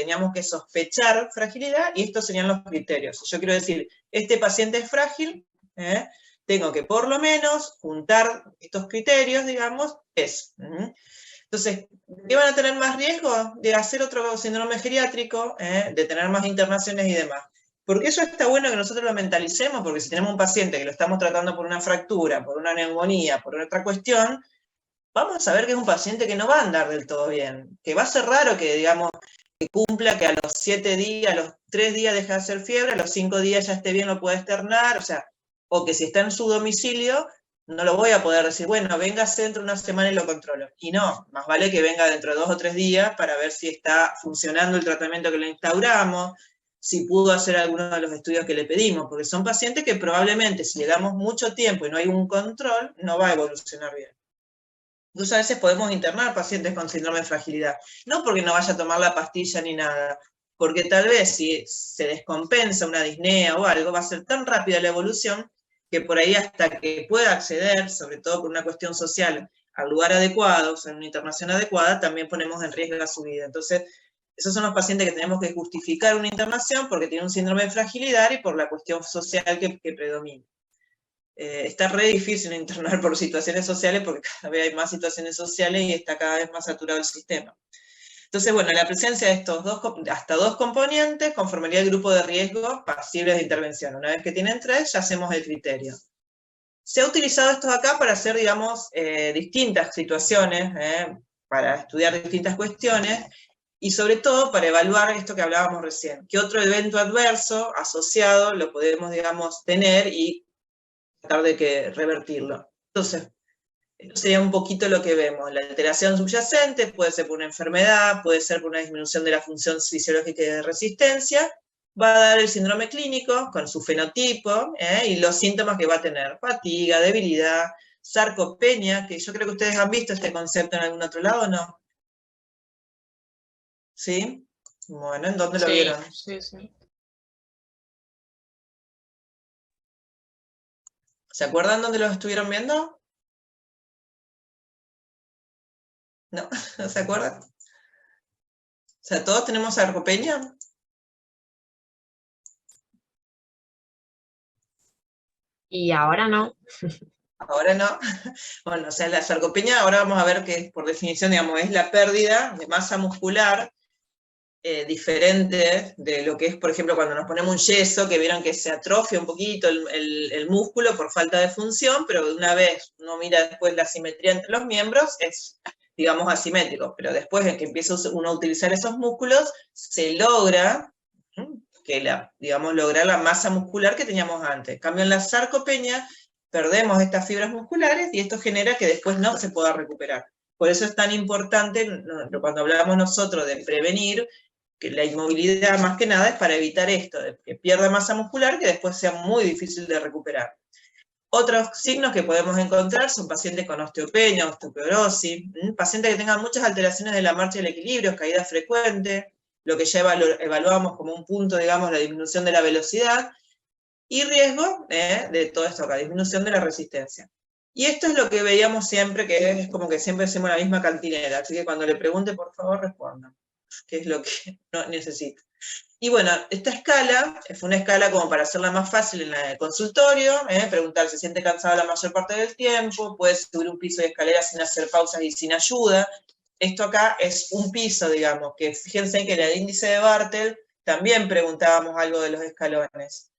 teníamos que sospechar fragilidad, y estos serían los criterios. Si yo quiero decir, este paciente es frágil, tengo que por lo menos juntar estos criterios, digamos, Entonces, ¿qué van a tener más riesgo? De hacer otro síndrome geriátrico, de tener más internaciones y demás. Porque eso está bueno que nosotros lo mentalicemos, porque si tenemos un paciente que lo estamos tratando por una fractura, por una neumonía, por otra cuestión, vamos a saber que es un paciente que no va a andar del todo bien, que va a ser raro que, digamos, que cumpla, que a los 7 días, a los 3 días deje de hacer fiebre, a los 5 días ya esté bien, lo pueda externar, o sea, o que si está en su domicilio, no lo voy a poder decir, bueno, véngase dentro de una semana y lo controlo. Y no, más vale que venga dentro de 2 o 3 días para ver si está funcionando el tratamiento que le instauramos, si pudo hacer alguno de los estudios que le pedimos, porque son pacientes que probablemente si le damos mucho tiempo y no hay un control, no va a evolucionar bien. Incluso a veces podemos internar pacientes con síndrome de fragilidad, no porque no vaya a tomar la pastilla ni nada, porque tal vez si se descompensa una disnea o algo, va a ser tan rápida la evolución que por ahí hasta que pueda acceder, sobre todo por una cuestión social, al lugar adecuado, o sea, en una internación adecuada, también ponemos en riesgo su vida. Entonces, esos son los pacientes que tenemos que justificar una internación porque tienen un síndrome de fragilidad y por la cuestión social que predomina. Está re difícil internar por situaciones sociales porque cada vez hay más situaciones sociales y está cada vez más saturado el sistema. Entonces, bueno, la presencia de estos hasta dos componentes conformaría el grupo de riesgo pasibles de intervención. Una vez que tienen 3, ya hacemos el criterio. Se ha utilizado esto acá para hacer, digamos, distintas situaciones, para estudiar distintas cuestiones, y sobre todo para evaluar esto que hablábamos recién. ¿Qué otro evento adverso asociado lo podemos, digamos, tener y tratar de que revertirlo? Entonces, esto sería un poquito lo que vemos. La alteración subyacente puede ser por una enfermedad, puede ser por una disminución de la función fisiológica y de resistencia, va a dar el síndrome clínico con su fenotipo y los síntomas que va a tener: fatiga, debilidad, sarcopenia, que yo creo que ustedes han visto este concepto en algún otro lado, ¿no? ¿Sí? Bueno, ¿en dónde lo vieron? Sí, sí. ¿Se acuerdan dónde los estuvieron viendo? ¿No? ¿No se acuerdan? O sea, ¿todos tenemos sarcopenia? Y ahora no. Ahora no. Bueno, o sea, la sarcopenia, ahora vamos a ver que por definición, digamos, es la pérdida de masa muscular diferente de lo que es, por ejemplo, cuando nos ponemos un yeso, que vieron que se atrofia un poquito el músculo por falta de función, pero de una vez uno mira después la simetría entre los miembros, es, digamos, asimétrico, pero después de que empieza uno a utilizar esos músculos, se logra digamos, lograr la masa muscular que teníamos antes. En cambio, en la sarcopenia perdemos estas fibras musculares y esto genera que después no se pueda recuperar. Por eso es tan importante, cuando hablamos nosotros de prevenir, que la inmovilidad más que nada es para evitar esto, de que pierda masa muscular, que después sea muy difícil de recuperar. Otros signos que podemos encontrar son pacientes con osteopenia, osteoporosis, pacientes que tengan muchas alteraciones de la marcha y el equilibrio, caída frecuente, lo que ya evaluamos como un punto, digamos, la disminución de la velocidad, y riesgo de todo esto acá, disminución de la resistencia. Y esto es lo que veíamos siempre, que es como que siempre hacemos la misma cantinera, así que cuando le pregunte, por favor, respondan, que es lo que no necesito. Y bueno, esta escala fue una escala como para hacerla más fácil en el consultorio, preguntar si se siente cansado la mayor parte del tiempo, puede subir un piso de escalera sin hacer pausas y sin ayuda. Esto acá es un piso, digamos, que fíjense que en el índice de Bartel también preguntábamos algo de los escalones.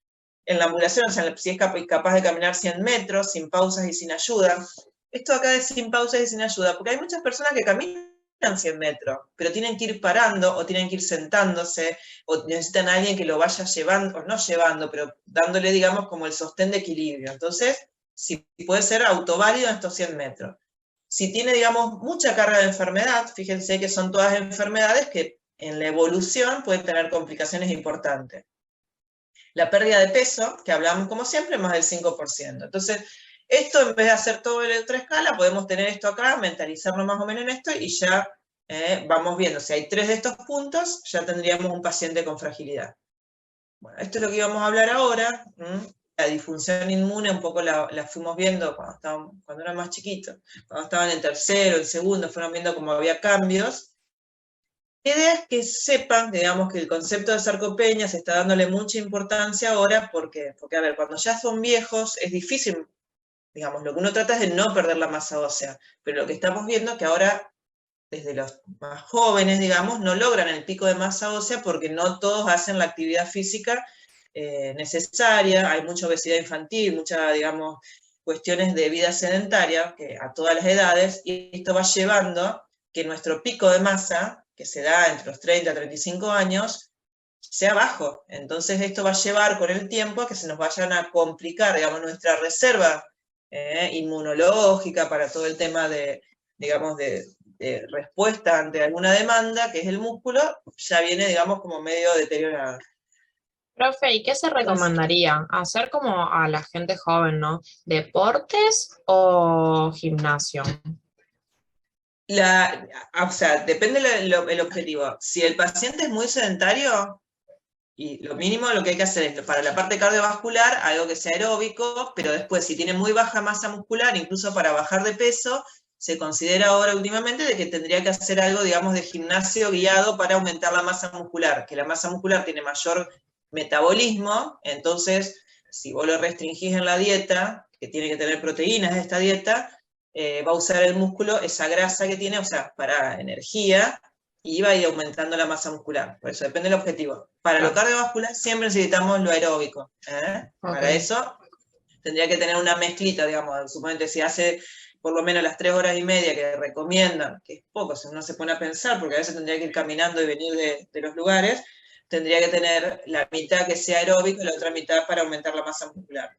En la ambulación, o sea, si es capaz de caminar 100 metros sin pausas y sin ayuda. Esto acá es sin pausas y sin ayuda, porque hay muchas personas que caminan 100 metros, pero tienen que ir parando o tienen que ir sentándose o necesitan a alguien que lo vaya llevando, o no llevando, pero dándole, digamos, como el sostén de equilibrio. Entonces, sí puede ser autoválido en estos 100 metros. Si tiene, digamos, mucha carga de enfermedad, fíjense que son todas enfermedades que en la evolución pueden tener complicaciones importantes. La pérdida de peso, que hablamos como siempre, más del 5%. Entonces, esto en vez de hacer todo en otra escala, podemos tener esto acá, mentalizarlo más o menos en esto, y ya vamos viendo. Si hay 3 de estos puntos, ya tendríamos un paciente con fragilidad. Bueno, esto es lo que íbamos a hablar ahora. La disfunción inmune un poco la fuimos viendo cuando eran más chiquitos. Cuando estaban en tercero, en segundo, fueron viendo cómo había cambios. La idea es que sepan, digamos, que el concepto de sarcopenia se está dándole mucha importancia ahora porque, a ver, cuando ya son viejos es difícil, digamos, lo que uno trata es de no perder la masa ósea, pero lo que estamos viendo es que ahora, desde los más jóvenes, digamos, no logran el pico de masa ósea porque no todos hacen la actividad física necesaria, hay mucha obesidad infantil, muchas, digamos, cuestiones de vida sedentaria que a todas las edades, y esto va llevando que nuestro pico de masa, que se da entre los 30 y 35 años, sea bajo. Entonces esto va a llevar con el tiempo a que se nos vayan a complicar, digamos, nuestra reserva inmunológica para todo el tema de, digamos, de respuesta ante alguna demanda, que es el músculo, ya viene, digamos, como medio deteriorado. Profe, ¿y qué se Entonces, recomendaría? ¿Hacer como a la gente joven, ¿no? ¿Deportes o gimnasio? o sea, depende el objetivo. Si el paciente es muy sedentario, y lo mínimo lo que hay que hacer es, para la parte cardiovascular, algo que sea aeróbico, pero después, si tiene muy baja masa muscular, incluso para bajar de peso, se considera ahora últimamente de que tendría que hacer algo, digamos, de gimnasio guiado para aumentar la masa muscular, que la masa muscular tiene mayor metabolismo, entonces, si vos lo restringís en la dieta, que tiene que tener proteínas esta dieta, va a usar el músculo esa grasa que tiene, o sea, para energía, y va a ir aumentando la masa muscular. Por eso depende del objetivo. Para lo Claro, cardiovascular siempre necesitamos lo aeróbico. ok. Para eso tendría que tener una mezclita, digamos, suponete si hace por lo menos las 3 horas y media que recomiendan, que es poco, si uno se pone a pensar, porque a veces tendría que ir caminando y venir de los lugares, tendría que tener la mitad que sea aeróbico y la otra mitad para aumentar la masa muscular.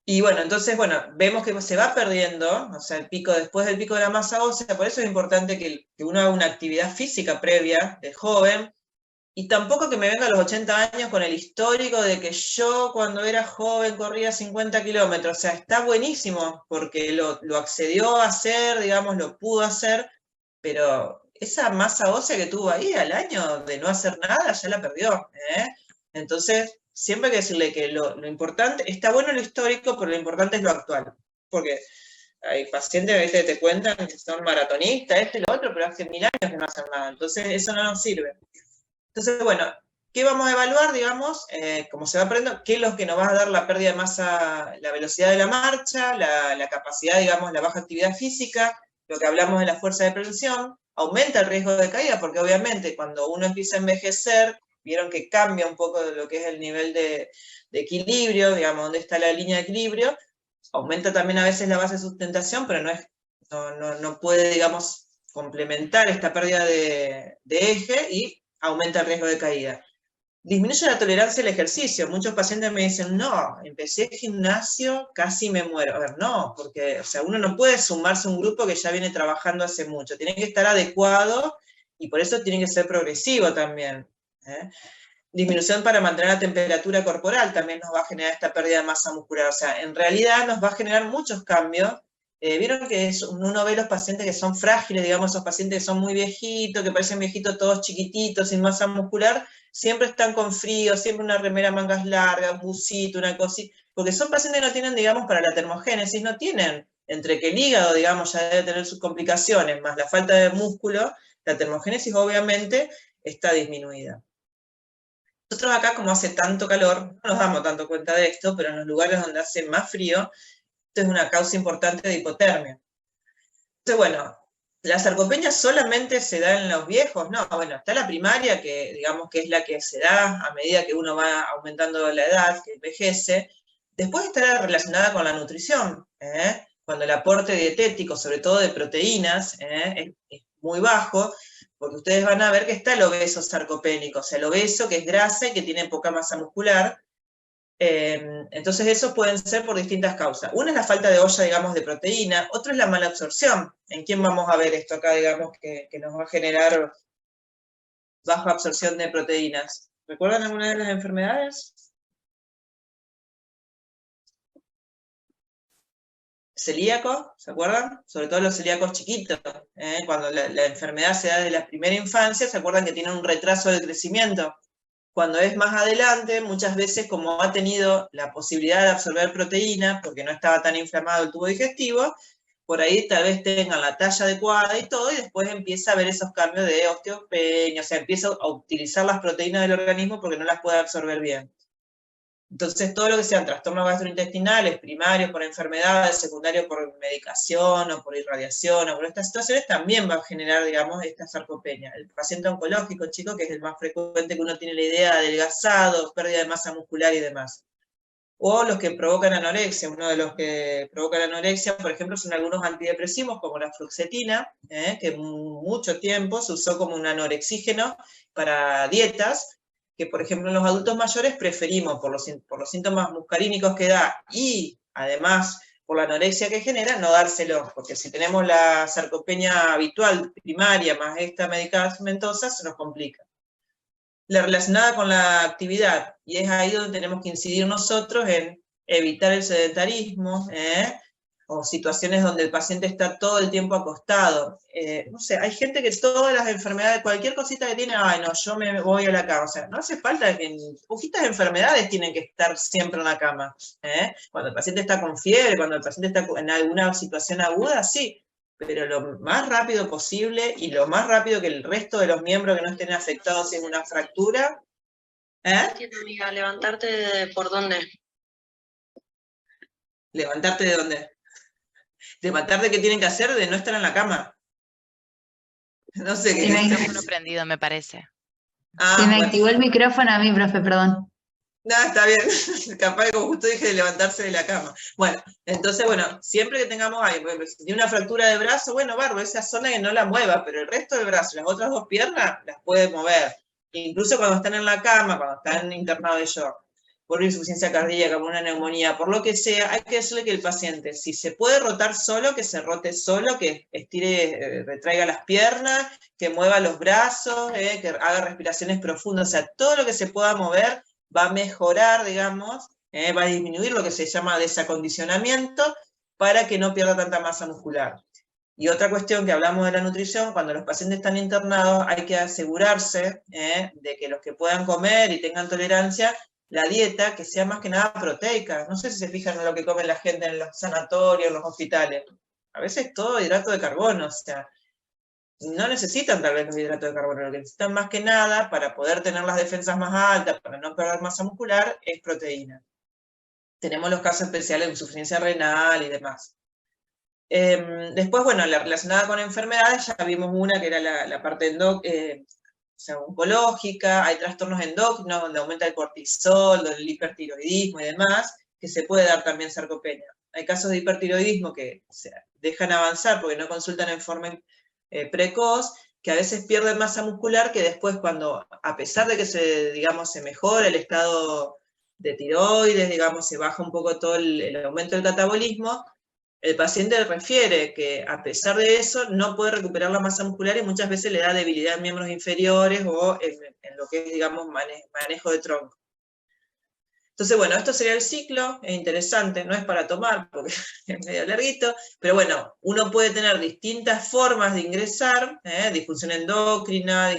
Y bueno, entonces, bueno, vemos que se va perdiendo, o sea, el pico, después del pico de la masa ósea, por eso es importante que uno haga una actividad física previa, de joven, y tampoco que me venga a los 80 años con el histórico de que yo cuando era joven corría 50 kilómetros, o sea, está buenísimo, porque lo accedió a hacer, digamos, lo pudo hacer, pero esa masa ósea que tuvo ahí al año de no hacer nada, ya la perdió, ¿eh? Entonces, siempre hay que decirle que lo importante, está bueno lo histórico, pero lo importante es lo actual. Porque hay pacientes que a veces te cuentan que son maratonistas, esto y lo otro, pero hace 1000 años que no hacen nada. Entonces, eso no nos sirve. Entonces, bueno, ¿qué vamos a evaluar, digamos? Como se va aprendiendo, ¿qué es lo que nos va a dar la pérdida de masa, la velocidad de la marcha, la capacidad, digamos, la baja actividad física, lo que hablamos de la fuerza de propulsión, aumenta el riesgo de caída, porque obviamente cuando uno empieza a envejecer, vieron que cambia un poco de lo que es el nivel de equilibrio, digamos, dónde está la línea de equilibrio, aumenta también a veces la base de sustentación, pero no puede, digamos, complementar esta pérdida de eje y aumenta el riesgo de caída. Disminuye la tolerancia al ejercicio. Muchos pacientes me dicen, no, empecé gimnasio, casi me muero. A ver, no, porque o sea, uno no puede sumarse a un grupo que ya viene trabajando hace mucho. Tiene que estar adecuado y por eso tiene que ser progresivo también. Disminución para mantener la temperatura corporal también nos va a generar esta pérdida de masa muscular. O sea, en realidad nos va a generar muchos cambios. Vieron que uno ve los pacientes que son frágiles, digamos, esos pacientes que son muy viejitos, que parecen viejitos todos chiquititos, sin masa muscular, siempre están con frío, siempre una remera mangas largas, un busito, una cosita, porque son pacientes que no tienen, digamos, para la termogénesis, no tienen, entre que el hígado, digamos, ya debe tener sus complicaciones, más la falta de músculo, la termogénesis obviamente está disminuida. Nosotros acá, como hace tanto calor, no nos damos tanto cuenta de esto, pero en los lugares donde hace más frío, esto es una causa importante de hipotermia. Entonces, bueno, ¿la sarcopenia solamente se da en los viejos? No, bueno, está la primaria, que digamos que es la que se da a medida que uno va aumentando la edad, que envejece. Después está relacionada con la nutrición, cuando el aporte dietético, sobre todo de proteínas, es muy bajo, porque ustedes van a ver que está el obeso sarcopénico, o sea, el obeso que es grasa y que tiene poca masa muscular. Entonces esos pueden ser por distintas causas. Una es la falta de olla, digamos, de proteína, otra es la mala absorción. ¿En quién vamos a ver esto acá, digamos, que nos va a generar baja absorción de proteínas? ¿Recuerdan alguna de las enfermedades? Celíaco, ¿se acuerdan? Sobre todo los celíacos chiquitos, cuando la enfermedad se da desde la primera infancia, ¿se acuerdan que tienen un retraso del crecimiento? Cuando es más adelante, muchas veces como ha tenido la posibilidad de absorber proteína, porque no estaba tan inflamado el tubo digestivo, por ahí tal vez tengan la talla adecuada y todo, y después empieza a haber esos cambios de osteopenia, o sea, empieza a utilizar las proteínas del organismo porque no las puede absorber bien. Entonces, todo lo que sean trastornos gastrointestinales, primarios por enfermedades, secundarios por medicación o por irradiación o por estas situaciones, también va a generar, digamos, esta sarcopenia. El paciente oncológico, chicos, que es el más frecuente, que uno tiene la idea de adelgazado, pérdida de masa muscular y demás. O los que provocan anorexia. Uno de los que provocan anorexia, por ejemplo, son algunos antidepresivos, como la fluoxetina, que mucho tiempo se usó como un anorexígeno para dietas, que por ejemplo en los adultos mayores preferimos, por los síntomas muscarínicos que da, y además por la anorexia que genera, no dárselo, porque si tenemos la sarcopenia habitual, primaria, más esta medicamentosa, se nos complica. La relacionada con la actividad, y es ahí donde tenemos que incidir nosotros en evitar el sedentarismo, o situaciones donde el paciente está todo el tiempo acostado. No sé, hay gente que todas las enfermedades, cualquier cosita que tiene, ay no, yo me voy a la cama. O sea, no hace falta que poquitas enfermedades tienen que estar siempre en la cama. Cuando el paciente está con fiebre, cuando el paciente está en alguna situación aguda, sí, pero lo más rápido posible y lo más rápido que el resto de los miembros que no estén afectados en una fractura. Entiendo, amiga, ¿levantarte por dónde? ¿Levantarte de dónde? ¿Levantarte qué tienen que hacer? De no estar en la cama. No sé qué. Se me, Micrófono prendido, me parece. se me bueno. activó el micrófono a mí, profe, perdón. No, está bien. Capaz que como justo dije de levantarse de la cama. Bueno, entonces, bueno, siempre que tengamos algo, por ejemplo, si tiene una fractura de brazo, bueno, barro, esa zona que no la mueva, pero el resto del brazo, las otras dos piernas, las puede mover. Incluso cuando están en la cama, cuando están internados de shock, por insuficiencia cardíaca, por una neumonía, por lo que sea, hay que decirle que el paciente, si se puede rotar solo, que se rote solo, que estire, retraiga las piernas, que mueva los brazos, que haga respiraciones profundas, o sea, todo lo que se pueda mover va a mejorar, digamos, va a disminuir lo que se llama desacondicionamiento para que no pierda tanta masa muscular. Y otra cuestión que hablamos de la nutrición, cuando los pacientes están internados, hay que asegurarse de que los que puedan comer y tengan tolerancia, la dieta que sea más que nada proteica. No sé si se fijan en lo que come la gente en los sanatorios, en los hospitales. A veces todo hidrato de carbono, o sea, no necesitan tal vez los hidratos de carbono, lo que necesitan más que nada para poder tener las defensas más altas, para no perder masa muscular, es proteína. Tenemos los casos especiales de insuficiencia renal y demás. Después, bueno, la relacionada con enfermedades, ya vimos una que era la parte oncológica, hay trastornos endócrinos donde aumenta el cortisol, el hipertiroidismo y demás, que se puede dar también sarcopenia. Hay casos de hipertiroidismo que se dejan avanzar porque no consultan en forma precoz, que a veces pierden masa muscular, que después cuando, a pesar de que se mejora el estado de tiroides, digamos, se baja un poco todo el aumento del catabolismo, el paciente refiere que a pesar de eso no puede recuperar la masa muscular y muchas veces le da debilidad en miembros inferiores o en lo que es, digamos, manejo de tronco. Entonces, bueno, esto sería el ciclo, es interesante, no es para tomar porque es medio larguito, pero bueno, uno puede tener distintas formas de ingresar, disfunción endocrina,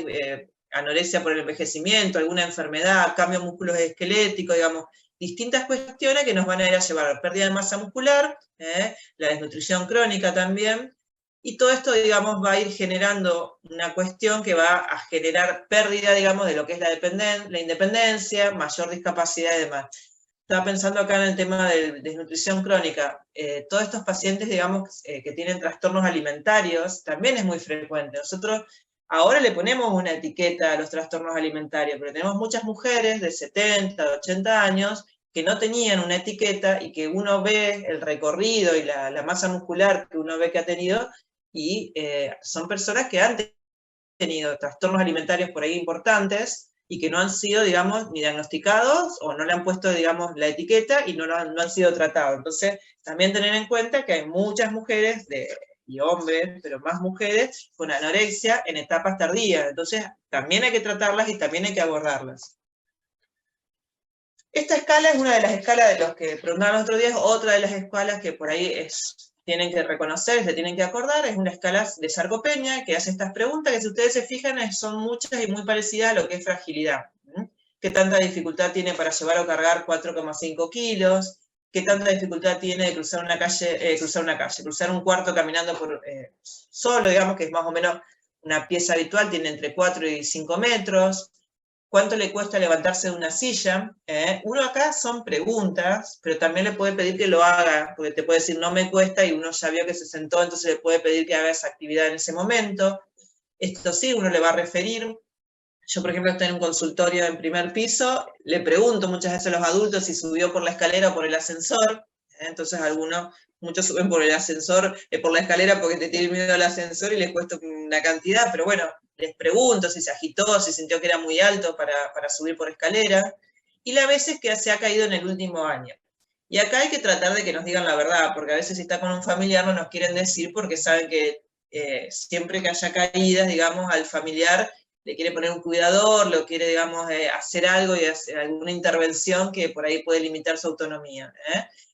anorexia por el envejecimiento, alguna enfermedad, cambio musculoesquelético, digamos, distintas cuestiones que nos van a ir a llevar a la pérdida de masa muscular, la desnutrición crónica también, y todo esto, digamos, va a ir generando una cuestión que va a generar pérdida, digamos, de lo que es la independencia, mayor discapacidad y demás. Estaba pensando acá en el tema de desnutrición crónica. Todos estos pacientes, digamos, que tienen trastornos alimentarios, también es muy frecuente. Nosotros ahora le ponemos una etiqueta a los trastornos alimentarios, pero tenemos muchas mujeres de 70, 80 años que no tenían una etiqueta y que uno ve el recorrido y la masa muscular que uno ve que ha tenido, y son personas que han tenido trastornos alimentarios por ahí importantes y que no han sido, digamos, ni diagnosticados o no le han puesto, digamos, la etiqueta y no han sido tratados. Entonces, también tener en cuenta que hay muchas mujeres y hombres, pero más mujeres, con anorexia en etapas tardías. Entonces, también hay que tratarlas y también hay que abordarlas. Esta escala es una de las escalas de los que preguntaban los otros días, otra de las escalas que por ahí tienen que reconocer, se tienen que acordar, es una escala de sarcopenia que hace estas preguntas que si ustedes se fijan son muchas y muy parecidas a lo que es fragilidad. ¿Qué tanta dificultad tiene para llevar o cargar 4,5 kilos? qué tanta dificultad tiene de cruzar cruzar un cuarto caminando solo, digamos, que es más o menos una pieza habitual, tiene entre 4 y 5 metros. ¿Cuánto le cuesta levantarse de una silla? Uno acá son preguntas, pero también le puede pedir que lo haga, porque te puede decir no me cuesta y uno ya vio que se sentó, entonces le puede pedir que haga esa actividad en ese momento. Esto sí, uno le va a referir. Yo, por ejemplo, estoy en un consultorio en primer piso, le pregunto muchas veces a los adultos si subió por la escalera o por el ascensor, entonces muchos suben por el ascensor, por la escalera porque te tienen miedo al ascensor y les cuesta una cantidad, pero bueno, les pregunto si se agitó, si sintió que era muy alto para subir por escalera, y las veces que se ha caído en el último año. Y acá hay que tratar de que nos digan la verdad, porque a veces si está con un familiar no nos quieren decir porque saben que siempre que haya caídas, digamos, al familiar le quiere poner un cuidador, lo quiere, digamos, hacer algo y hacer alguna intervención que por ahí puede limitar su autonomía.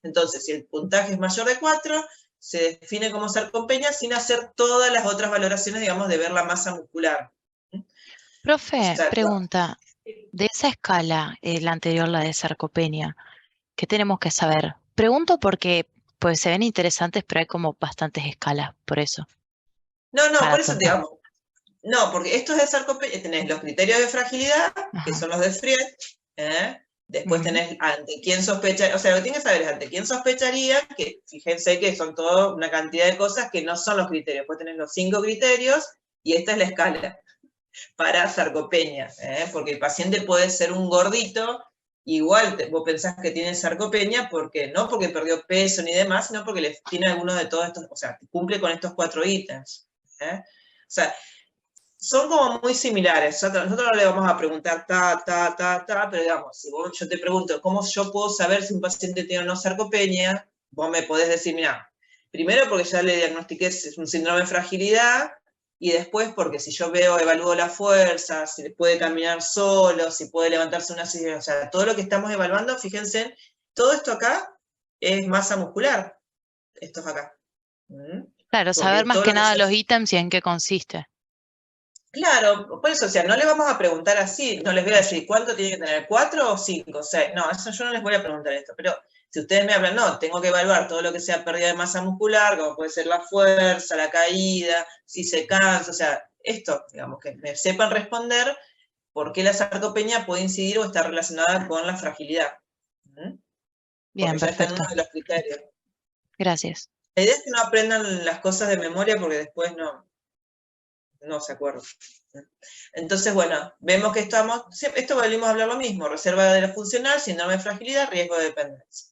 Entonces, si el puntaje es mayor de 4, se define como sarcopenia sin hacer todas las otras valoraciones, digamos, de ver la masa muscular. Profe, pregunta, de esa escala, la anterior, la de sarcopenia, ¿qué tenemos que saber? Pregunto porque pues se ven interesantes, pero hay como bastantes escalas, por eso. No, por eso, digamos, no, porque esto es de sarcopenia, tenés los criterios de fragilidad, que son los de Fried, después tenés ante quién sospecha, o sea, lo que tienes que saber es ante quién sospecharía, que fíjense que son toda una cantidad de cosas que no son los criterios, después tenés los 5 criterios, y esta es la escala para sarcopenia, porque el paciente puede ser un gordito, igual vos pensás que tiene sarcopenia, no porque perdió peso ni demás, sino porque tiene alguno de todos estos, o sea, cumple con estos 4 ítems. O sea, son como muy similares. Nosotros no le vamos a preguntar pero digamos, si yo te pregunto, ¿cómo yo puedo saber si un paciente tiene o no sarcopenia? Vos me podés decir, mira, primero porque ya le diagnostiqué un síndrome de fragilidad, y después porque si yo evalúo la fuerza, si puede caminar solo, si puede levantarse una silla, o sea, todo lo que estamos evaluando, fíjense, todo esto acá es masa muscular, esto es acá. Claro, saber más que nada los ítems y en qué consiste. Claro, por eso, o sea, no le vamos a preguntar así, no les voy a decir cuánto tiene que tener, 4 o 5, 6, no, eso yo no les voy a preguntar esto, pero si ustedes me hablan, no, tengo que evaluar todo lo que sea pérdida de masa muscular, como puede ser la fuerza, la caída, si se cansa, o sea, esto, digamos, que me sepan responder por qué la sarcopenia puede incidir o estar relacionada con la fragilidad. Bien, porque perfecto. ya está en uno de los criterios. Gracias. La idea es que no aprendan las cosas de memoria porque después no se acuerdan. Entonces, bueno, vemos que esto volvimos a hablar lo mismo, reserva de la funcional, síndrome de fragilidad, riesgo de dependencia.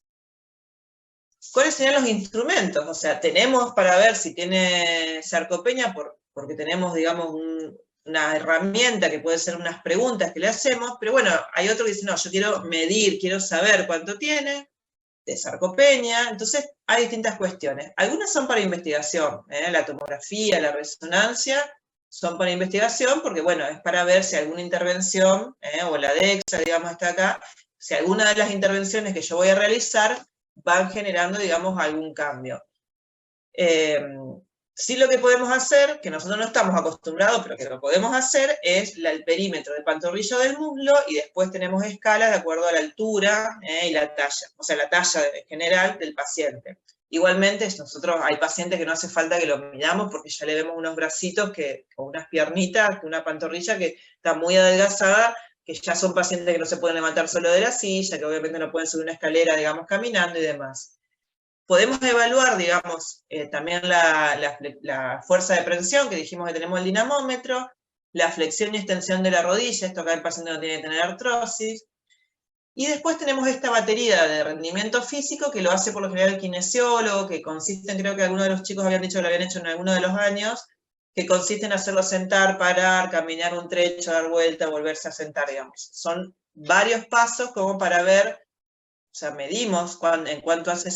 ¿Cuáles serían los instrumentos? O sea, tenemos para ver si tiene sarcopenia, porque tenemos, digamos, una herramienta que puede ser unas preguntas que le hacemos, pero bueno, hay otro que dice, no, yo quiero medir, quiero saber cuánto tiene de sarcopenia, entonces hay distintas cuestiones. Algunas son para investigación, la tomografía, la resonancia, son para investigación porque, bueno, es para ver si alguna intervención, o la DEXA, digamos, está acá, si alguna de las intervenciones que yo voy a realizar van generando, digamos, algún cambio. Sí, lo que podemos hacer, que nosotros no estamos acostumbrados, pero que lo podemos hacer, es el perímetro del pantorrillo del muslo, y después tenemos escalas de acuerdo a la altura y la talla, o sea, la talla general del paciente. Igualmente, hay pacientes que no hace falta que lo midamos porque ya le vemos unos bracitos o unas piernitas, una pantorrilla que está muy adelgazada, que ya son pacientes que no se pueden levantar solo de la silla, que obviamente no pueden subir una escalera, digamos, caminando y demás. Podemos evaluar, digamos, también la fuerza de prensión, que dijimos que tenemos el dinamómetro, la flexión y extensión de la rodilla, esto acá el paciente no tiene que tener artrosis. Y después tenemos esta batería de rendimiento físico que lo hace por lo general el kinesiólogo, que consiste en, creo que algunos de los chicos habían dicho que lo habían hecho en alguno de los años, que consiste en hacerlo sentar, parar, caminar un trecho, dar vuelta, volverse a sentar, digamos. Son varios pasos como para ver, o sea, medimos en cuanto hace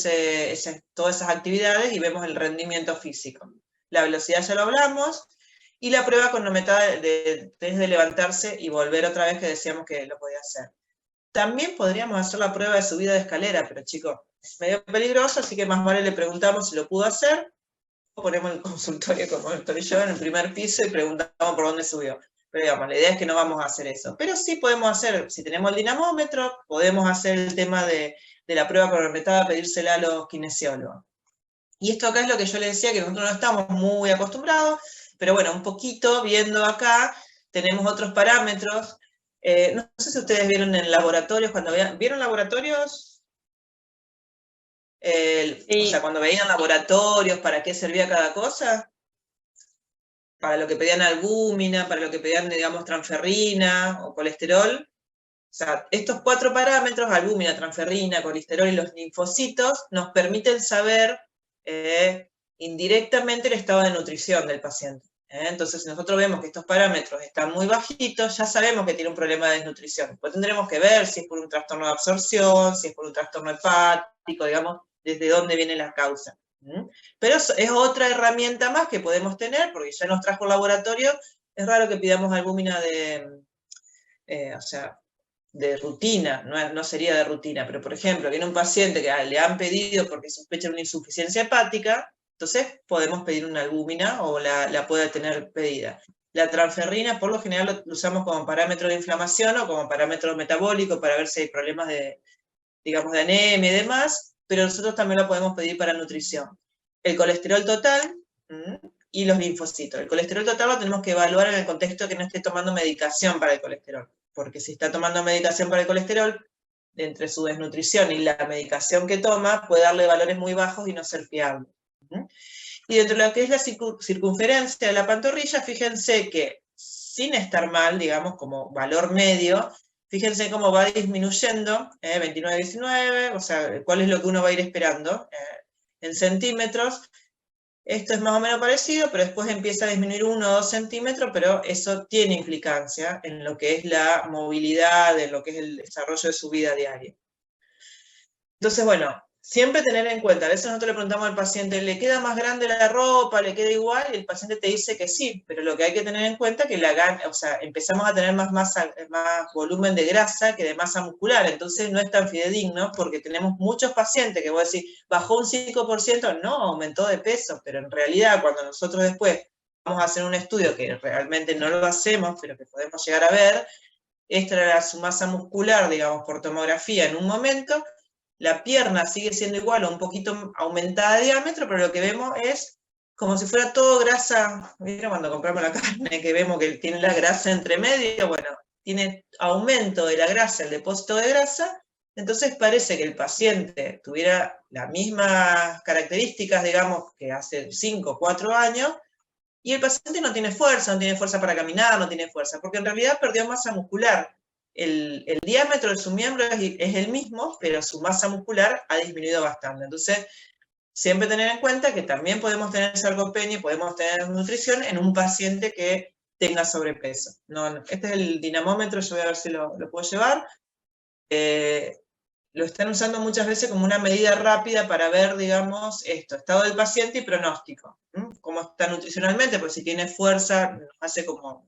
todas esas actividades y vemos el rendimiento físico. La velocidad ya lo hablamos, y la prueba cronometrada desde de levantarse y volver otra vez, que decíamos que lo podía hacer. También podríamos hacer la prueba de subida de escalera, pero chicos, es medio peligroso, así que más vale le preguntamos si lo pudo hacer, o ponemos el consultorio como estoy yo en el primer piso y preguntamos por dónde subió. Pero digamos, la idea es que no vamos a hacer eso. Pero sí podemos hacer, si tenemos el dinamómetro, podemos hacer el tema de la prueba cronometrada, pedírsela a los kinesiólogos. Y esto acá es lo que yo les decía, que nosotros no estamos muy acostumbrados, pero bueno, un poquito viendo acá, tenemos otros parámetros. No sé si ustedes vieron en laboratorios, ¿vieron laboratorios? Sí. O sea, cuando veían laboratorios, ¿para qué servía cada cosa? Para lo que pedían albúmina, para lo que pedían, digamos, transferrina o colesterol. O sea, estos 4 parámetros, albúmina, transferrina, colesterol y los linfocitos, nos permiten saber indirectamente el estado de nutrición del paciente. Entonces, si nosotros vemos que estos parámetros están muy bajitos, ya sabemos que tiene un problema de desnutrición. Después tendremos que ver si es por un trastorno de absorción, si es por un trastorno hepático, digamos, desde dónde viene la causa. Pero es otra herramienta más que podemos tener, porque ya nos trajo el laboratorio. Es raro que pidamos albúmina de rutina, no sería de rutina, pero por ejemplo, viene un paciente que le han pedido porque sospecha una insuficiencia hepática, entonces podemos pedir una albúmina o la puede tener pedida. La transferrina por lo general lo usamos como parámetro de inflamación o como parámetro metabólico para ver si hay problemas de, digamos, de anemia y demás, pero nosotros también lo podemos pedir para nutrición. El colesterol total y los linfocitos. El colesterol total lo tenemos que evaluar en el contexto de que no esté tomando medicación para el colesterol, porque si está tomando medicación para el colesterol, entre su desnutrición y la medicación que toma, puede darle valores muy bajos y no ser fiable. Y dentro de lo que es la circunferencia de la pantorrilla, fíjense que sin estar mal, digamos, como valor medio, fíjense cómo va disminuyendo, 29-19, o sea, cuál es lo que uno va a ir esperando, en centímetros. Esto es más o menos parecido, pero después empieza a disminuir 1 o 2 centímetros, pero eso tiene implicancia en lo que es la movilidad, en lo que es el desarrollo de su vida diaria. Entonces, bueno, siempre tener en cuenta, a veces nosotros le preguntamos al paciente, ¿le queda más grande la ropa? ¿Le queda igual? Y el paciente te dice que sí, pero lo que hay que tener en cuenta es que empezamos a tener más volumen de grasa que de masa muscular, entonces no es tan fidedigno, porque tenemos muchos pacientes que voy a decir, bajó un 5%, no, aumentó de peso, pero en realidad cuando nosotros después vamos a hacer un estudio, que realmente no lo hacemos, pero que podemos llegar a ver, esta era su masa muscular, digamos, por tomografía en un momento. La pierna sigue siendo igual o un poquito aumentada de diámetro, pero lo que vemos es como si fuera todo grasa. ¿Vieron cuando compramos la carne que vemos que tiene la grasa entre medio? Bueno, tiene aumento de la grasa, el depósito de grasa, entonces parece que el paciente tuviera las mismas características, digamos, que hace 5 o 4 años, y el paciente no tiene fuerza para caminar, no tiene fuerza, porque en realidad perdió masa muscular. El diámetro de su miembro es el mismo, pero su masa muscular ha disminuido bastante. Entonces, siempre tener en cuenta que también podemos tener sarcopenia y podemos tener nutrición en un paciente que tenga sobrepeso. Este es el dinamómetro, yo voy a ver si lo puedo llevar. Lo están usando muchas veces como una medida rápida para ver, digamos, estado del paciente y pronóstico. Cómo está nutricionalmente, porque si tiene fuerza, nos hace como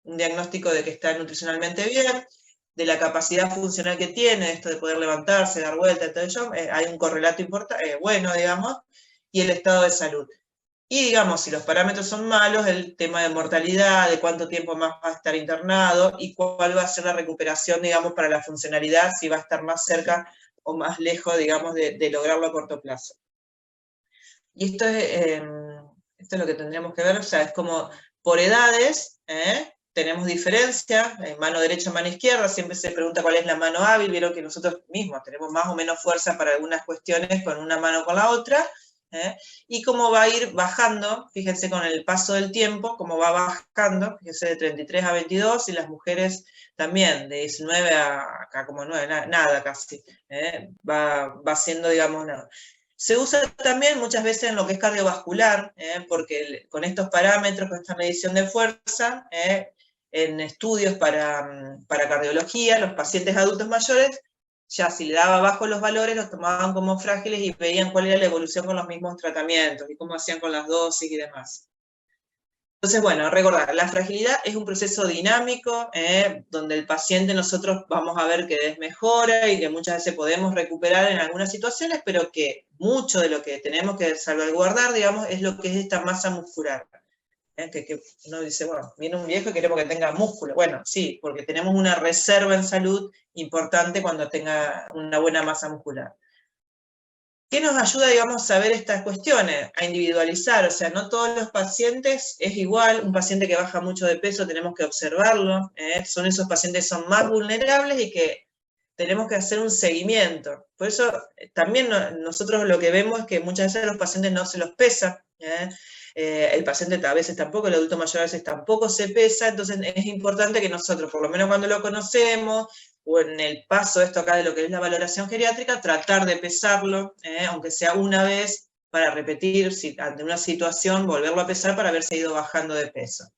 un diagnóstico de que está nutricionalmente bien, de la capacidad funcional que tiene, esto de poder levantarse, dar vuelta, entonces hay un correlato bueno, digamos, y el estado de salud. Y digamos, si los parámetros son malos, el tema de mortalidad, de cuánto tiempo más va a estar internado, y cuál va a ser la recuperación, digamos, para la funcionalidad, si va a estar más cerca o más lejos, digamos, de lograrlo a corto plazo. Y esto es lo que tendríamos que ver, o sea, es como por edades, tenemos diferencia, mano derecha, mano izquierda, siempre se pregunta cuál es la mano hábil, vieron que nosotros mismos tenemos más o menos fuerza para algunas cuestiones con una mano o con la otra, y cómo va a ir bajando, fíjense con el paso del tiempo, cómo va bajando, fíjense de 33 a 22, y las mujeres también, de 19 a acá como 9, nada casi, va siendo, digamos, nada. Se usa también muchas veces en lo que es cardiovascular, porque con estos parámetros, con esta medición de fuerza, en estudios para cardiología, los pacientes adultos mayores, ya si le daba bajo los valores, los tomaban como frágiles y veían cuál era la evolución con los mismos tratamientos y cómo hacían con las dosis y demás. Entonces, bueno, recordar, la fragilidad es un proceso dinámico, donde el paciente nosotros vamos a ver que desmejora y que muchas veces podemos recuperar en algunas situaciones, pero que mucho de lo que tenemos que salvaguardar, digamos, es lo que es esta masa muscular. Que uno dice, bueno, viene un viejo y queremos que tenga músculo. Bueno, sí, porque tenemos una reserva en salud importante cuando tenga una buena masa muscular. ¿Qué nos ayuda, digamos, a ver estas cuestiones? A individualizar, o sea, no todos los pacientes es igual. Un paciente que baja mucho de peso tenemos que observarlo, son esos pacientes que son más vulnerables y que tenemos que hacer un seguimiento. Por eso también nosotros lo que vemos es que muchas veces los pacientes no se los pesa, el paciente a veces tampoco, el adulto mayor a veces tampoco se pesa, entonces es importante que nosotros, por lo menos cuando lo conocemos, o en el paso esto acá de lo que es la valoración geriátrica, tratar de pesarlo, aunque sea una vez, para repetir, si ante una situación, volverlo a pesar para ver si ha ido bajando de peso.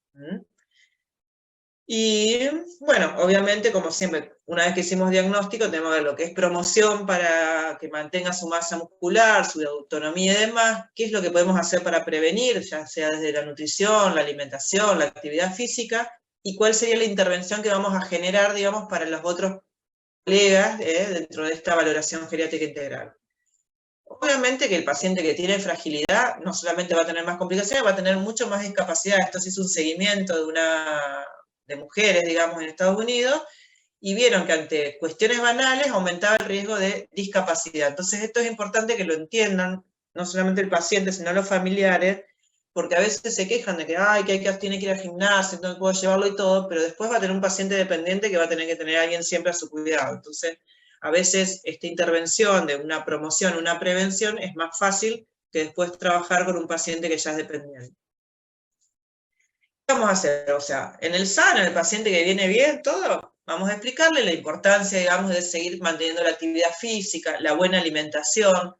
Y bueno, obviamente, como siempre, una vez que hicimos diagnóstico, tenemos que ver lo que es promoción para que mantenga su masa muscular, su autonomía y demás, qué es lo que podemos hacer para prevenir, ya sea desde la nutrición, la alimentación, la actividad física, y cuál sería la intervención que vamos a generar, digamos, para los otros colegas dentro de esta valoración geriátrica integral. Obviamente que el paciente que tiene fragilidad no solamente va a tener más complicaciones, va a tener mucho más discapacidad. Esto se hizo un seguimiento de mujeres, digamos, en Estados Unidos, y vieron que ante cuestiones banales aumentaba el riesgo de discapacidad. Entonces esto es importante que lo entiendan, no solamente el paciente, sino los familiares, porque a veces se quejan de que, ay, que tiene que ir al gimnasio, no puedo llevarlo y todo, pero después va a tener un paciente dependiente que va a tener que tener a alguien siempre a su cuidado. Entonces, a veces esta intervención de una promoción, una prevención, es más fácil que después trabajar con un paciente que ya es dependiente. ¿Qué vamos a hacer? O sea, en el sano, en el paciente que viene bien, todo, vamos a explicarle la importancia, digamos, de seguir manteniendo la actividad física, la buena alimentación.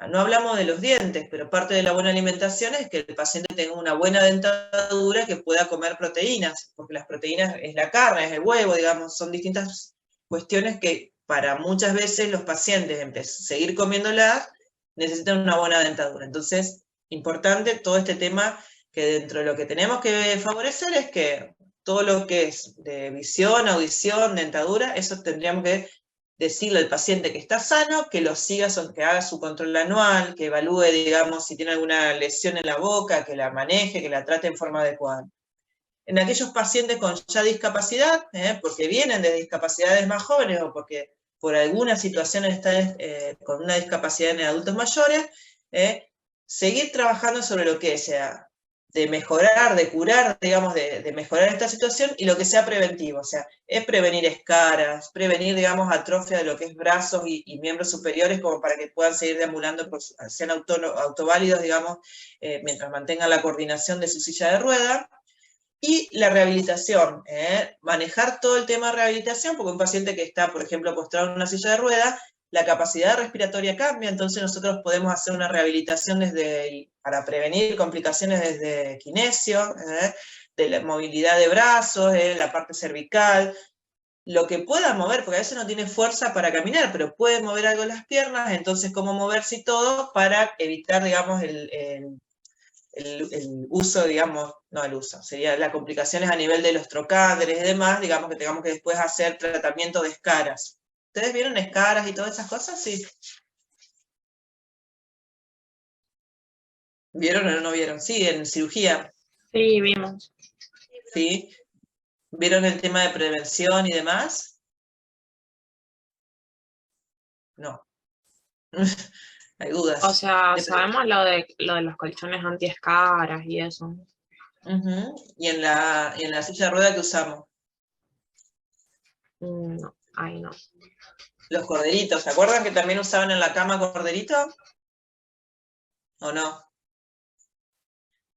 No hablamos de los dientes, pero parte de la buena alimentación es que el paciente tenga una buena dentadura, que pueda comer proteínas, porque las proteínas es la carne, es el huevo, digamos, son distintas cuestiones que para muchas veces los pacientes, seguir comiéndolas, necesitan una buena dentadura. Entonces, importante todo este tema, que dentro de lo que tenemos que favorecer es que todo lo que es de visión, audición, dentadura, eso tendríamos que decirle al paciente que está sano, que lo siga, que haga su control anual, que evalúe, digamos, si tiene alguna lesión en la boca, que la maneje, que la trate en forma adecuada. En aquellos pacientes con ya discapacidad, porque vienen de discapacidades más jóvenes o porque por alguna situación están con una discapacidad en adultos mayores, seguir trabajando sobre lo que sea de mejorar, de curar, digamos, de mejorar esta situación, y lo que sea preventivo, o sea, es prevenir escaras, prevenir, digamos, atrofia de lo que es brazos y miembros superiores, como para que puedan seguir deambulando, sean autoválidos, digamos, mientras mantengan la coordinación de su silla de rueda. Y la rehabilitación, manejar todo el tema de rehabilitación, porque un paciente que está, por ejemplo, postrado en una silla de rueda, la capacidad respiratoria cambia, entonces nosotros podemos hacer una rehabilitación para prevenir complicaciones desde kinesio, de la movilidad de brazos, la parte cervical, lo que pueda mover, porque a veces no tiene fuerza para caminar, pero puede mover algo en las piernas, entonces cómo moverse y todo para evitar, digamos, el uso, digamos, no el uso, sería las complicaciones a nivel de los trocánteres y demás, digamos que tengamos que después hacer tratamiento de escaras. ¿Ustedes vieron escaras y todas esas cosas? Sí. ¿Vieron o no vieron? Sí, en cirugía. Sí, vimos. Sí. ¿Vieron el tema de prevención y demás? No. Hay dudas. O sea, sabemos lo de los colchones antiescaras y eso. ¿Y en la silla de rueda que usamos? No, ahí no. Los corderitos, ¿se acuerdan que también usaban en la cama corderito? ¿O no?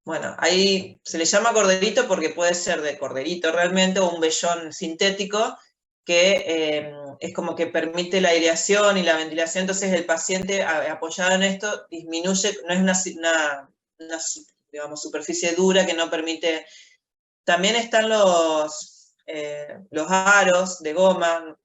Bueno, ahí se le llama corderito porque puede ser de corderito realmente o un vellón sintético que es como que permite la aireación y la ventilación, entonces el paciente apoyado en esto disminuye, no es una digamos, superficie dura que no permite. También están los aros de goma,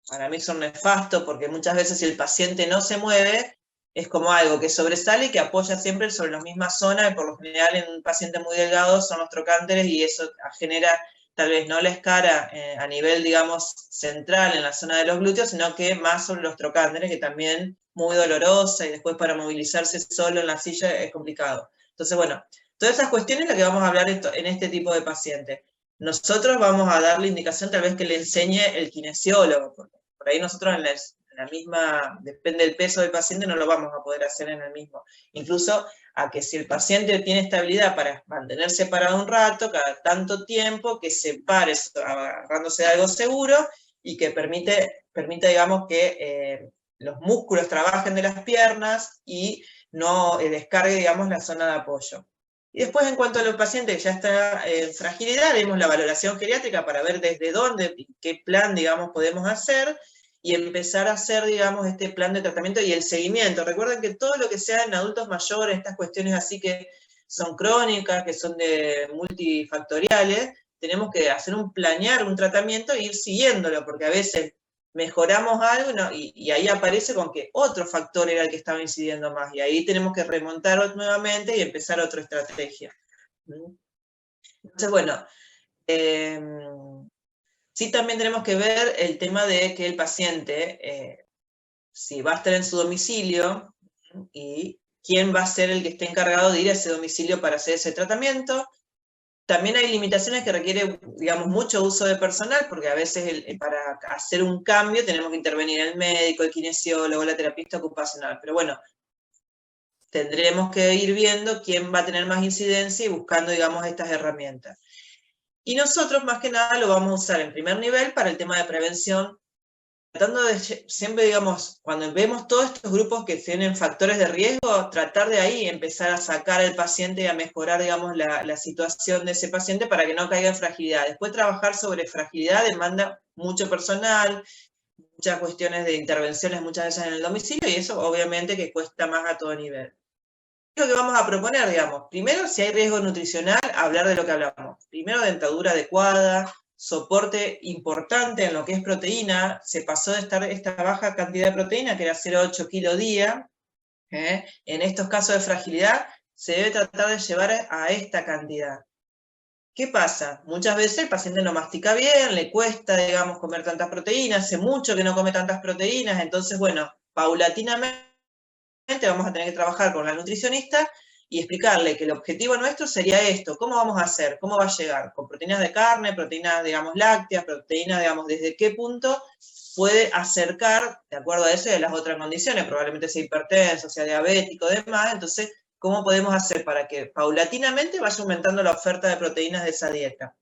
para mí son nefastos porque muchas veces si el paciente no se mueve, es como algo que sobresale y que apoya siempre sobre la misma zona, y por lo general en un paciente muy delgado son los trocánteres, y eso genera tal vez no la escara a nivel, digamos, central en la zona de los glúteos, sino que más sobre los trocánteres, que también muy dolorosa, y después para movilizarse solo en la silla es complicado. Entonces, bueno, Todas esas cuestiones es las que vamos a hablar en este tipo de paciente. Nosotros vamos a darle indicación tal vez que le enseñe el kinesiólogo, porque por ahí nosotros en la misma, depende del peso del paciente, no lo vamos a poder hacer en el mismo. Incluso a que si el paciente tiene estabilidad para mantenerse parado un rato, cada tanto tiempo, que se pare agarrándose de algo seguro y que permita digamos, que los músculos trabajen de las piernas y no descargue, digamos, la zona de apoyo. Y después, en cuanto a los pacientes que ya está en fragilidad, haremos la valoración geriátrica para ver desde dónde, qué plan, digamos, podemos hacer, y empezar a hacer, digamos, este plan de tratamiento y el seguimiento. Recuerden que todo lo que sea en adultos mayores, estas cuestiones así que son crónicas, que son multifactoriales, tenemos que hacer planear un tratamiento e ir siguiéndolo, porque a veces mejoramos algo y ahí aparece con que otro factor era el que estaba incidiendo más, y ahí tenemos que remontar nuevamente y empezar otra estrategia. Entonces, bueno, sí también tenemos que ver el tema de que el paciente, si va a estar en su domicilio, y quién va a ser el que esté encargado de ir a ese domicilio para hacer ese tratamiento. También hay limitaciones que requieren, digamos, mucho uso de personal, porque a veces para hacer un cambio tenemos que intervenir el médico, el kinesiólogo, la terapista ocupacional. Pero bueno, tendremos que ir viendo quién va a tener más incidencia y buscando, digamos, estas herramientas. Y nosotros, más que nada, lo vamos a usar en primer nivel para el tema de prevención, tratando de siempre, digamos, cuando vemos todos estos grupos que tienen factores de riesgo, tratar de ahí empezar a sacar al paciente y a mejorar, digamos, la situación de ese paciente para que no caiga en fragilidad. Después trabajar sobre fragilidad demanda mucho personal, muchas cuestiones de intervenciones muchas veces en el domicilio, y eso obviamente que cuesta más a todo nivel. ¿Qué es lo que vamos a proponer, digamos? Primero, si hay riesgo nutricional, hablar de lo que hablamos. Primero, dentadura adecuada, soporte importante en lo que es proteína. Se pasó de estar esta baja cantidad de proteína, que era 0,8 kg día. En estos casos de fragilidad, se debe tratar de llevar a esta cantidad. ¿Qué pasa? Muchas veces el paciente no mastica bien, le cuesta, digamos, comer tantas proteínas, hace mucho que no come tantas proteínas, entonces, bueno, paulatinamente vamos a tener que trabajar con la nutricionista y explicarle que el objetivo nuestro sería esto. ¿Cómo vamos a hacer? ¿Cómo va a llegar? ¿Con proteínas de carne, proteínas, digamos, lácteas, proteínas, digamos, desde qué punto puede acercar, de acuerdo a eso y a las otras condiciones, probablemente sea hipertenso, sea diabético, demás, entonces, ¿cómo podemos hacer para que paulatinamente vaya aumentando la oferta de proteínas de esa dieta?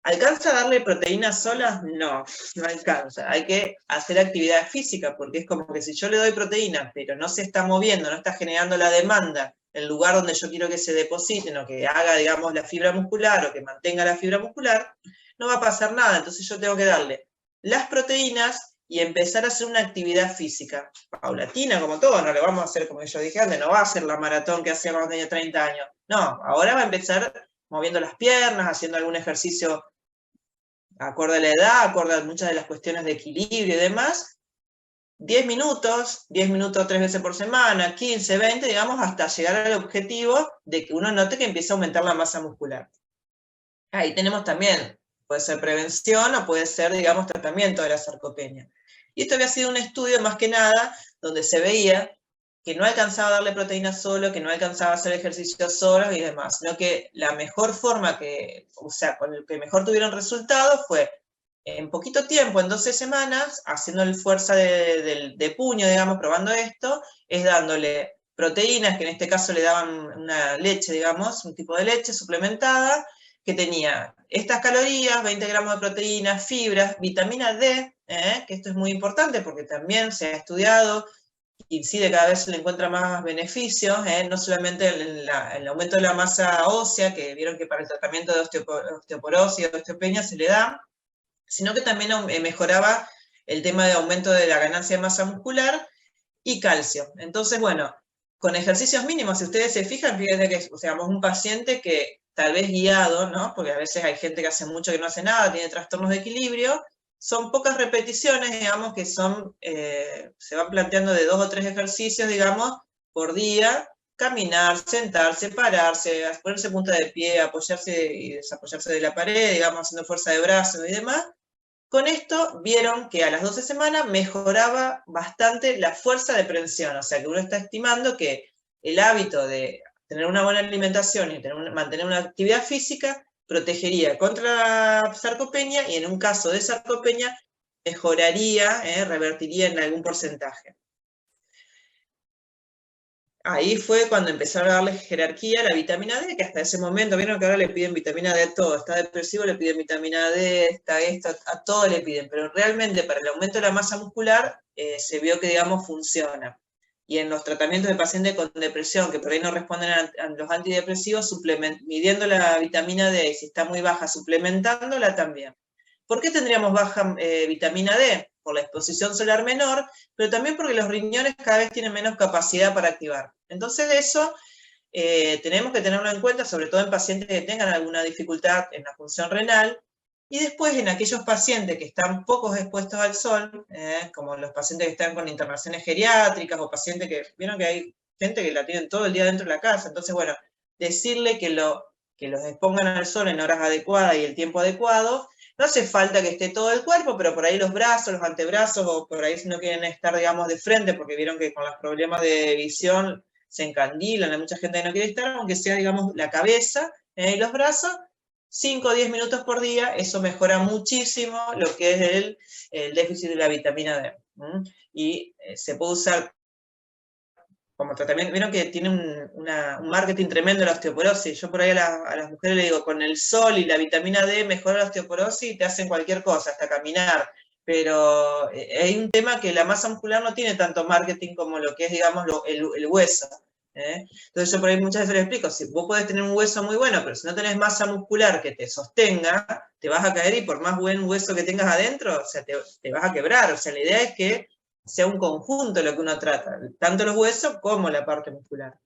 ¿Alcanza a darle proteínas solas? No, no alcanza. Hay que hacer actividad física, porque es como que si yo le doy proteína, pero no se está moviendo, no está generando la demanda en el lugar donde yo quiero que se depositen, o que haga, digamos, la fibra muscular, o que mantenga la fibra muscular, no va a pasar nada. Entonces yo tengo que darle las proteínas y empezar a hacer una actividad física, paulatina como todo. No le vamos a hacer, como yo dije antes, no va a hacer la maratón que hacía cuando tenía 30 años. No, ahora va a empezar moviendo las piernas, haciendo algún ejercicio acorde a la edad, acorde a muchas de las cuestiones de equilibrio y demás, 10 minutos 3 veces por semana, 15, 20, digamos, hasta llegar al objetivo de que uno note que empieza a aumentar la masa muscular. Ahí tenemos también, puede ser prevención o puede ser, digamos, tratamiento de la sarcopenia. Y esto había sido un estudio más que nada donde se veía que no alcanzaba a darle proteínas solo, que no alcanzaba a hacer ejercicios solos y demás, sino que la mejor forma con el que mejor tuvieron resultados fue en poquito tiempo, en 12 semanas, haciendo el fuerza de puño, digamos, probando esto, es dándole proteínas, que en este caso le daban una leche, digamos, un tipo de leche suplementada, que tenía estas calorías, 20 gramos de proteínas, fibras, vitamina D, que esto es muy importante porque también se ha estudiado, incide, cada vez se le encuentra más beneficios, no solamente en el aumento de la masa ósea, que vieron que para el tratamiento de osteoporosis y osteopenia se le da, sino que también mejoraba el tema de aumento de la ganancia de masa muscular y calcio. Entonces, bueno, con ejercicios mínimos, si ustedes se fijan, fíjense que, o sea, un paciente que tal vez guiado, ¿no? Porque a veces hay gente que hace mucho que no hace nada, tiene trastornos de equilibrio, son pocas repeticiones, digamos, que son, se van planteando de 2 o 3 ejercicios, digamos, por día, caminar, sentarse, pararse, ponerse punta de pie, apoyarse y desapoyarse de la pared, digamos, haciendo fuerza de brazos y demás. Con esto vieron que a las 12 semanas mejoraba bastante la fuerza de prevención, o sea que uno está estimando que el hábito de tener una buena alimentación y mantener una actividad física protegería contra la sarcopenia y en un caso de sarcopenia mejoraría, revertiría en algún porcentaje. Ahí fue cuando empezaron a darle jerarquía a la vitamina D, que hasta ese momento, vieron que ahora le piden vitamina D a todo, está depresivo, le piden vitamina D, está esto, a todo le piden, pero realmente para el aumento de la masa muscular se vio que, digamos, funciona. Y en los tratamientos de pacientes con depresión, que por ahí no responden a los antidepresivos, midiendo la vitamina D, y si está muy baja, suplementándola también. ¿Por qué tendríamos baja vitamina D? Por la exposición solar menor, pero también porque los riñones cada vez tienen menos capacidad para activar. Entonces eso tenemos que tenerlo en cuenta, sobre todo en pacientes que tengan alguna dificultad en la función renal, y después en aquellos pacientes que están pocos expuestos al sol, como los pacientes que están con internaciones geriátricas, o pacientes que, vieron que hay gente que la tienen todo el día dentro de la casa, entonces bueno, decirle que los expongan al sol en horas adecuadas y el tiempo adecuado. No hace falta que esté todo el cuerpo, pero por ahí los brazos, los antebrazos, o por ahí si no quieren estar, digamos, de frente, porque vieron que con los problemas de visión se encandilan, hay mucha gente que no quiere estar, aunque sea, digamos, la cabeza y los brazos, 5 o 10 minutos por día, eso mejora muchísimo lo que es el déficit de la vitamina D. Y se puede usar como tratamiento. Vieron que tiene un marketing tremendo la osteoporosis. Yo por ahí a las mujeres le digo, con el sol y la vitamina D mejora la osteoporosis y te hacen cualquier cosa, hasta caminar. Pero hay un tema que la masa muscular no tiene tanto marketing como lo que es, digamos, el hueso. Entonces yo por ahí muchas veces les explico, si vos podés tener un hueso muy bueno, pero si no tenés masa muscular que te sostenga, te vas a caer, y por más buen hueso que tengas adentro, o sea, te vas a quebrar. O sea, la idea es que sea un conjunto lo que uno trata, tanto los huesos como la parte muscular.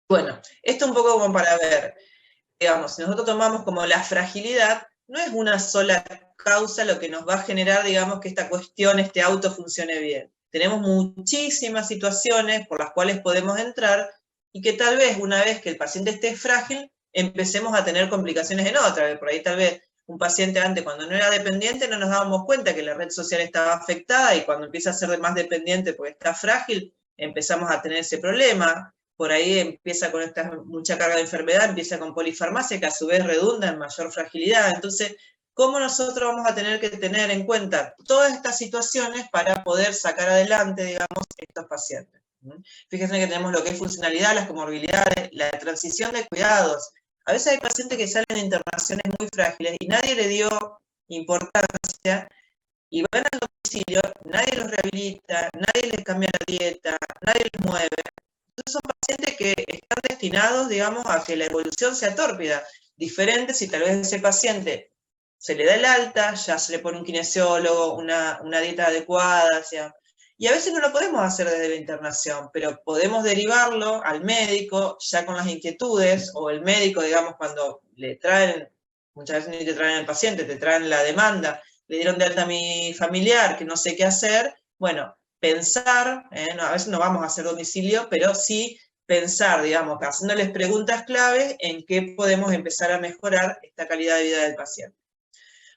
Bueno, esto un poco como para ver, digamos, si nosotros tomamos como la fragilidad, no es una sola causa lo que nos va a generar, digamos, que esta cuestión, este auto funcione bien. Tenemos muchísimas situaciones por las cuales podemos entrar y que tal vez una vez que el paciente esté frágil, empecemos a tener complicaciones en otra. Por ahí tal vez un paciente antes, cuando no era dependiente, no nos dábamos cuenta que la red social estaba afectada, y cuando empieza a ser más dependiente porque está frágil, empezamos a tener ese problema. Por ahí empieza con esta mucha carga de enfermedad, empieza con polifarmacia, que a su vez redunda en mayor fragilidad. Entonces, ¿cómo nosotros vamos a tener que tener en cuenta todas estas situaciones para poder sacar adelante, digamos, estos pacientes? Fíjense que tenemos lo que es funcionalidad, las comorbilidades, la transición de cuidados. A veces hay pacientes que salen de internaciones muy frágiles y nadie le dio importancia, y van al domicilio, nadie los rehabilita, nadie les cambia la dieta, nadie les mueve. Entonces son pacientes que están destinados, digamos, a que la evolución sea tórpida. Diferente si tal vez ese paciente se le da el alta, ya se le pone un kinesiólogo, una dieta adecuada, o sea, y a veces no lo podemos hacer desde la internación, pero podemos derivarlo al médico ya con las inquietudes, o el médico, digamos, cuando le traen, muchas veces ni te traen al paciente, te traen la demanda, le dieron de alta a mi familiar, que no sé qué hacer. Bueno, pensar, a veces no vamos a hacer domicilio, pero sí pensar, digamos, haciéndoles preguntas clave en qué podemos empezar a mejorar esta calidad de vida del paciente.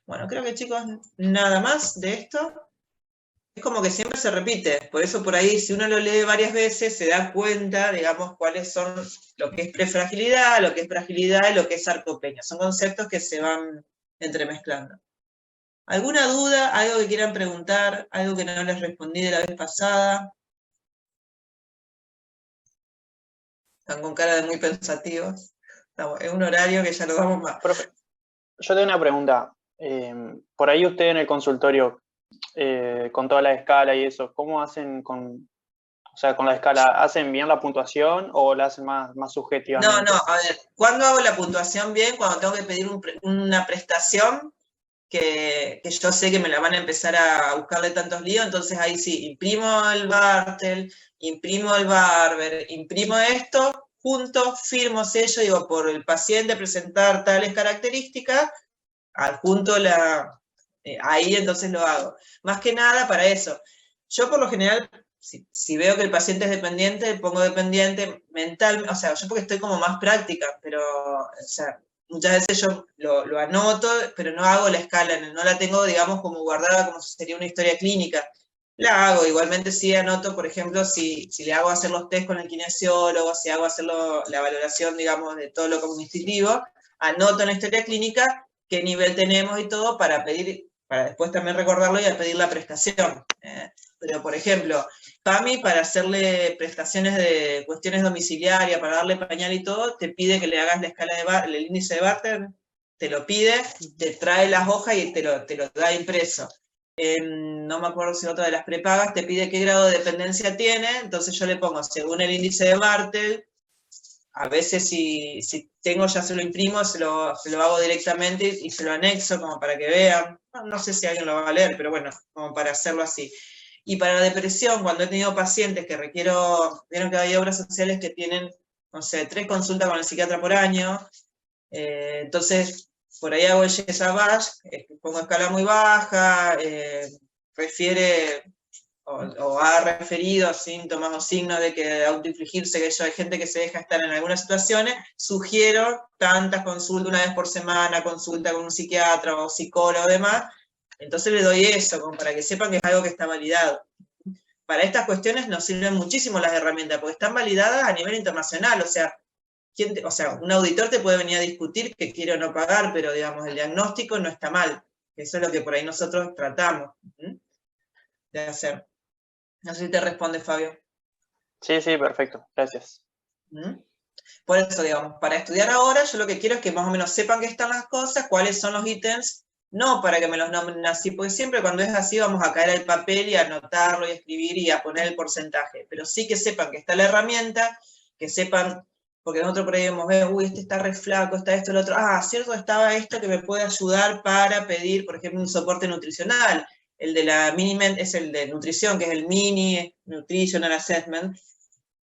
Bueno, creo que, chicos, nada más de esto. Es como que siempre se repite, por eso por ahí, si uno lo lee varias veces, se da cuenta, digamos, cuáles son lo que es prefragilidad, lo que es fragilidad y lo que es sarcopenia. Son conceptos que se van entremezclando. ¿Alguna duda? ¿Algo que quieran preguntar? ¿Algo que no les respondí de la vez pasada? Están con cara de muy pensativos. Es un horario que ya lo damos más. Profe, yo tengo una pregunta. Por ahí usted en el consultorio, con toda la escala y eso, ¿cómo hacen con la escala? ¿Hacen bien la puntuación o la hacen más subjetivamente? No, a ver, ¿cuándo hago la puntuación bien? Cuando tengo que pedir una prestación que yo sé que me la van a empezar a buscarle tantos líos, entonces ahí sí, imprimo el Bartel, imprimo el Barber, imprimo esto, junto, firmo, sello, digo, por el paciente presentar tales características, adjunto ahí entonces lo hago. Más que nada para eso. Yo por lo general, si veo que el paciente es dependiente, pongo dependiente mental, o sea, yo porque estoy como más práctica, pero, o sea, muchas veces yo lo anoto, pero no hago la escala, no la tengo, digamos, como guardada como si sería una historia clínica. la hago. Igualmente sí anoto, por ejemplo, si le hago hacer los test con el kinesiólogo, si hago hacer la valoración, digamos, de todo lo cognitivo, anoto en la historia clínica qué nivel tenemos y todo para pedir, para después también recordarlo y a pedir la prestación. Pero, por ejemplo, PAMI, para hacerle prestaciones de cuestiones domiciliarias, para darle pañal y todo, te pide que le hagas la escala de el índice de Barter, te lo pide, te trae las hojas y te lo da impreso. No me acuerdo si otra de las prepagas te pide qué grado de dependencia tiene, entonces yo le pongo según el índice de Bartel. A veces si tengo ya se lo imprimo, se lo hago directamente y se lo anexo como para que vean. No sé si alguien lo va a leer, pero bueno, como para hacerlo así. Y para la depresión, cuando he tenido pacientes que vieron que hay obras sociales que tienen, no sé, 3 consultas con el psiquiatra por año, entonces por ahí hago el Yes-Savage, pongo escala muy baja, refiere o ha referido síntomas o signos de que autoinfligirse, que hay gente que se deja estar en algunas situaciones, sugiero tantas consultas, una vez por semana, consulta con un psiquiatra o psicólogo o demás, entonces le doy eso, como para que sepan que es algo que está validado. Para estas cuestiones nos sirven muchísimo las herramientas, porque están validadas a nivel internacional, o sea, un auditor te puede venir a discutir que quiere o no pagar, pero digamos, el diagnóstico no está mal. Eso es lo que por ahí nosotros tratamos de hacer. No sé si te responde, Fabio. Sí, perfecto, gracias. Por eso, digamos, para estudiar ahora, yo lo que quiero es que más o menos sepan qué están las cosas, cuáles son los ítems, no para que me los nombren así, porque siempre cuando es así vamos a caer al papel y a anotarlo y a escribir y a poner el porcentaje, pero sí que sepan que está la herramienta, que sepan, porque nosotros por ahí vemos, uy, este está re flaco, está esto, el otro, cierto, estaba esto que me puede ayudar para pedir, por ejemplo, un soporte nutricional. El de la Mini-Ment es el de nutrición, que es el Mini Nutritional Assessment.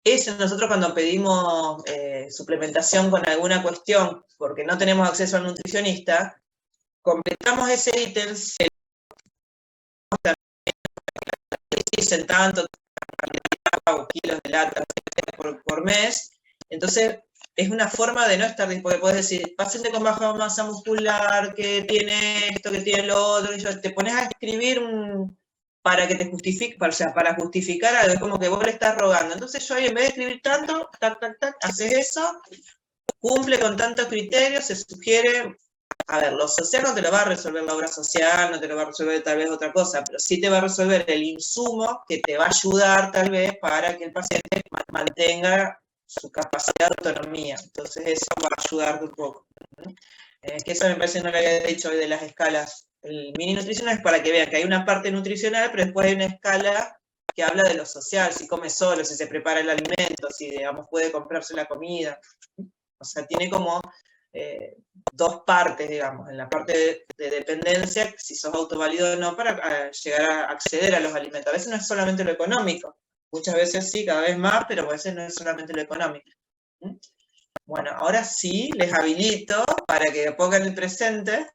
Ese nosotros cuando pedimos suplementación con alguna cuestión, porque no tenemos acceso al nutricionista, completamos ese ítem, se dicen tanto o kilos de lata por mes, entonces es una forma de no estar, porque puedes decir, paciente con baja masa muscular, que tiene esto, que tiene lo otro, y te pones a escribir para que te justifique, para justificar algo, es como que vos le estás rogando. Entonces yo ahí en vez de escribir tanto, haces eso, cumple con tantos criterios, se sugiere, a ver, lo social no te lo va a resolver la obra social, no te lo va a resolver tal vez otra cosa, pero sí te va a resolver el insumo que te va a ayudar tal vez para que el paciente mantenga su capacidad de autonomía. Entonces eso va a ayudarte un poco. Que eso me parece no lo había dicho hoy de las escalas. El mini nutricional es para que vean que hay una parte nutricional, pero después hay una escala que habla de lo social, si come solo, si se prepara el alimento, si digamos puede comprarse la comida. O sea, tiene como 2 partes, digamos, en la parte de dependencia, si sos autoválido o no, para llegar a acceder a los alimentos. A veces no es solamente lo económico, muchas veces sí, cada vez más, pero a veces no es solamente lo económico. Bueno, ahora sí, les habilito para que pongan el presente